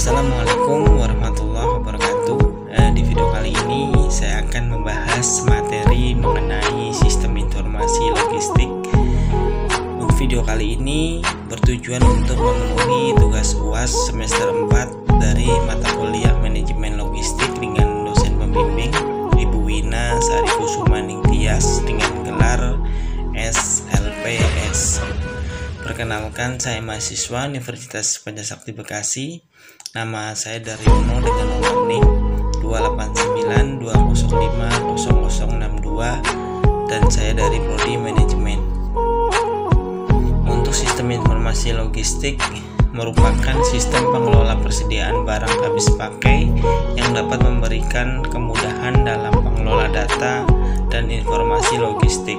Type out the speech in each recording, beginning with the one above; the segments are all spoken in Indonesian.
Assalamualaikum warahmatullahi wabarakatuh. Di video kali ini saya akan membahas materi mengenai sistem informasi logistik. Video kali ini bertujuan untuk memenuhi tugas UAS semester 4 dari mata kuliah manajemen logistik dengan dosen pembimbing Ibu Wina Sarikusuma Ningtyas dengan gelar SLPS. Perkenalkan, saya mahasiswa Universitas Pancasakti Bekasi. Nama saya Daryono dengan nomor NIM 28920050062 dan saya dari Prodi Manajemen. Untuk sistem informasi logistik merupakan sistem pengelola persediaan barang habis pakai yang dapat memberikan kemudahan dalam pengelola data dan informasi logistik,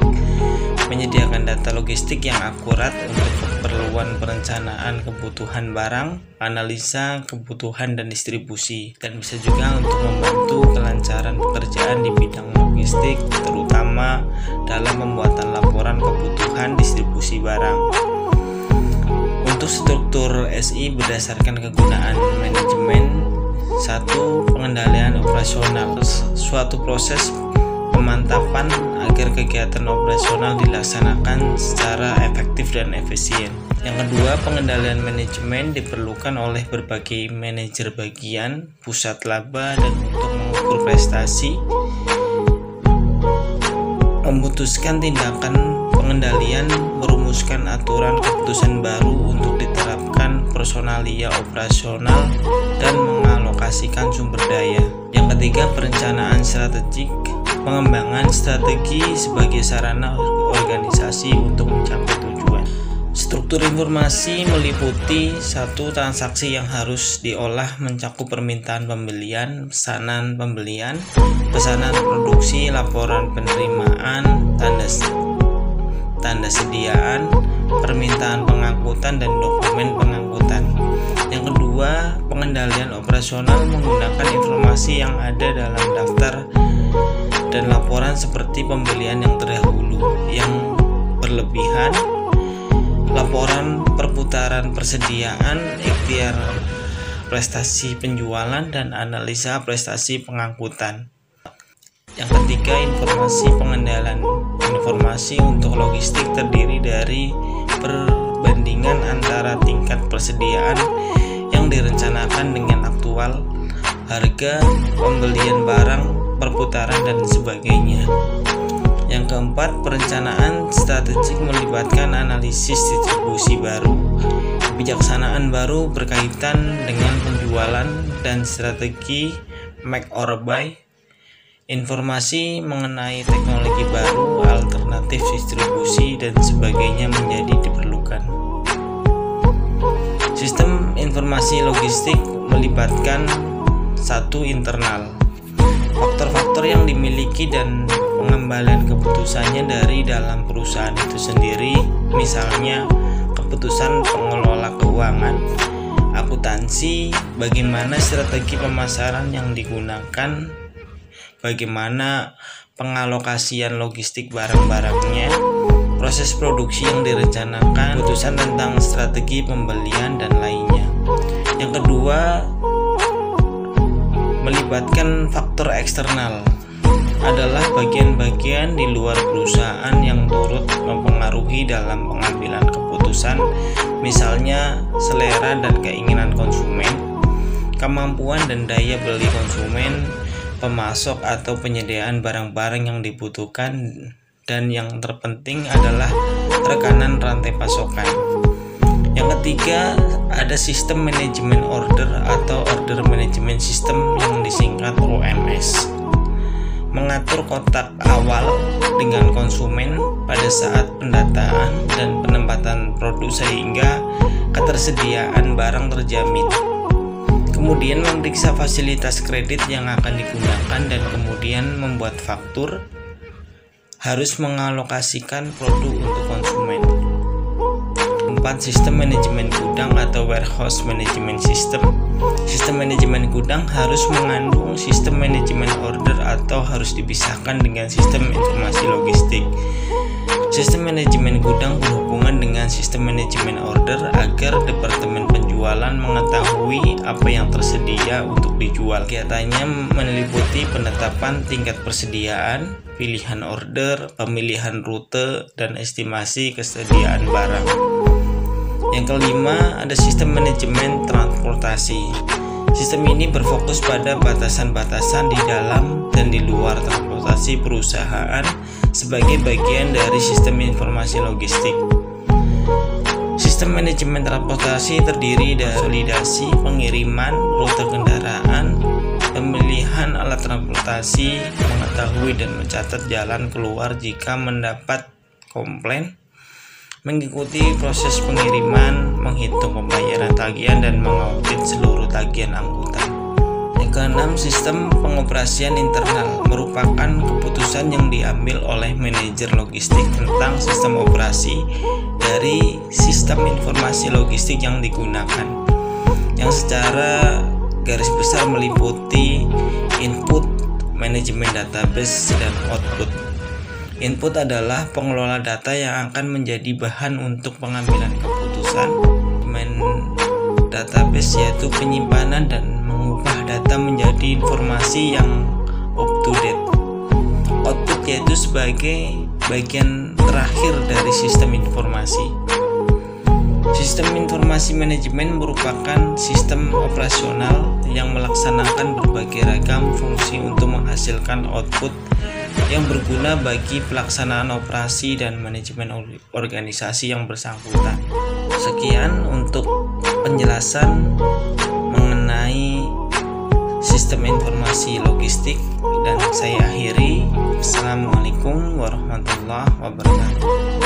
menyediakan data logistik yang akurat untuk keperluan perencanaan kebutuhan barang, analisa kebutuhan dan distribusi, dan bisa juga untuk membantu kelancaran pekerjaan di bidang logistik, terutama dalam pembuatan laporan kebutuhan distribusi barang. Untuk struktur SI berdasarkan kegunaan manajemen. 1. Pengendalian operasional, suatu proses pemantapan agar kegiatan operasional dilaksanakan secara efektif dan efisien. Yang kedua, pengendalian manajemen diperlukan oleh berbagai manajer bagian, pusat laba, dan untuk mengukur prestasi, memutuskan tindakan pengendalian, merumuskan aturan keputusan baru untuk diterapkan personalia operasional, dan mengalokasikan sumber daya. Yang ketiga, perencanaan strategik, pengembangan strategi sebagai sarana organisasi untuk mencapai tujuan. Struktur informasi meliputi 1. Transaksi yang harus diolah mencakup permintaan pembelian, pesanan pembelian, pesanan produksi, laporan penerimaan, tanda sediaan, permintaan pengangkutan, dan dokumen pengangkutan. Yang kedua, pengendalian operasional menggunakan informasi yang ada dalam daftar dan laporan seperti pembelian yang terdahulu yang berlebihan, laporan perputaran persediaan, ikhtiar prestasi penjualan, dan analisa prestasi pengangkutan. Yang ketiga, pengendalian informasi untuk logistik terdiri dari perbandingan antara tingkat persediaan yang direncanakan dengan aktual, harga pembelian barang, perputaran, dan sebagainya. Yang keempat, perencanaan strategik melibatkan analisis distribusi baru, kebijaksanaan baru berkaitan dengan penjualan dan strategi make or buy, informasi mengenai teknologi baru, alternatif distribusi, dan sebagainya menjadi diperlukan. Sistem informasi logistik melibatkan 1. Internal, faktor-faktor yang dimiliki dan pengembalian keputusannya dari dalam perusahaan itu sendiri, misalnya keputusan pengelola keuangan, akuntansi, bagaimana strategi pemasaran yang digunakan, bagaimana pengalokasian logistik barang-barangnya, proses produksi yang direncanakan, keputusan tentang strategi pembelian, dan lainnya. Yang kedua, melibatkan faktor eksternal, adalah bagian-bagian di luar perusahaan yang turut mempengaruhi dalam pengambilan keputusan, misalnya selera dan keinginan konsumen, kemampuan dan daya beli konsumen, pemasok atau penyediaan barang-barang yang dibutuhkan, dan yang terpenting adalah rekanan rantai pasokan. Yang ketiga, ada sistem manajemen order atau order management system yang disingkat OMS, mengatur kotak awal dengan konsumen pada saat pendataan dan penempatan produk sehingga ketersediaan barang terjamin. Kemudian memeriksa fasilitas kredit yang akan digunakan dan kemudian membuat faktur, harus mengalokasikan produk untuk konsumen. 4. Sistem manajemen gudang atau warehouse management system. Sistem manajemen gudang harus mengandung sistem manajemen order atau harus dipisahkan dengan sistem informasi logistik. Sistem manajemen gudang berhubungan dengan sistem manajemen order agar departemen penjualan mengetahui mengetahui apa yang tersedia untuk dijual. Kegiatannya meliputi penetapan tingkat persediaan, pilihan order, pemilihan rute, dan estimasi kesediaan barang. Yang kelima, ada sistem manajemen transportasi. Sistem ini berfokus pada batasan-batasan di dalam dan di luar transportasi perusahaan sebagai bagian dari sistem informasi logistik. Sistem manajemen transportasi terdiri dari konsolidasi pengiriman, rute kendaraan, pemilihan alat transportasi, mengetahui dan mencatat jalan keluar jika mendapat komplain, mengikuti proses pengiriman, menghitung pembayaran tagihan, dan mengaudit seluruh tagihan angkutan. Yang keenam, sistem pengoperasian internal merupakan keputusan yang diambil oleh manajer logistik tentang sistem operasi dari sistem informasi logistik yang digunakan, yang secara garis besar meliputi input, manajemen database, dan output. Input adalah pengelola data yang akan menjadi bahan untuk pengambilan keputusan. Database yaitu penyimpanan dan mengubah data menjadi informasi yang up to date. Output yaitu sebagai bagian terakhir dari sistem informasi. Sistem informasi manajemen merupakan sistem operasional yang melaksanakan berbagai ragam fungsi untuk menghasilkan output yang berguna bagi pelaksanaan operasi dan manajemen organisasi yang bersangkutan. Sekian untuk penjelasan mengenai sistem informasi logistik, dan saya akhiri. Assalamualaikum warahmatullahi wabarakatuh.